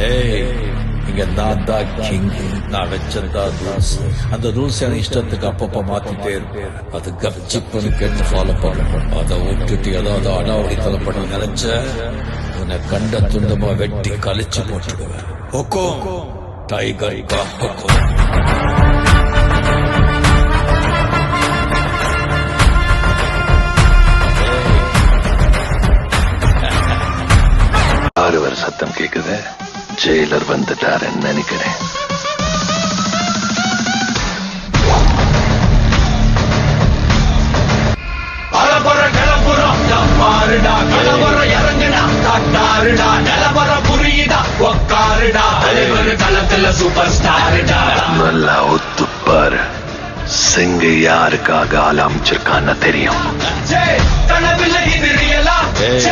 ஏய், இங்க நான் தான் கிங். நான் வச்சதா ரூல்ஸ். அந்த ரூல்ஸ் என் இஷ்டத்துக்கு அப்பப்ப மாத்திட்டே இருப்பேன். அது கப்சிப்புன்னு கேட்டு ஃபாலோ பண்ணணும். அதை விட்டுட்டு ஏதாவது அடாவடித்தலை பண்ண நினைச்ச உன்னை கண்ட துண்டமா வெட்டி கழிச்சு போட்டுடுவேன். ஹொக்கோம், டைகர் கா ஹொக்கோம். ஆறுவர் சத்தம் கேக்குது. ஜெயிலர் வந்துட்டாருன்னு நினைக்கிறேன். நல்லா ஒத்துப்பாரு. சிங்க யாருக்காக ஆள் அமைச்சிருக்கான்னு தெரியும். ஏய்,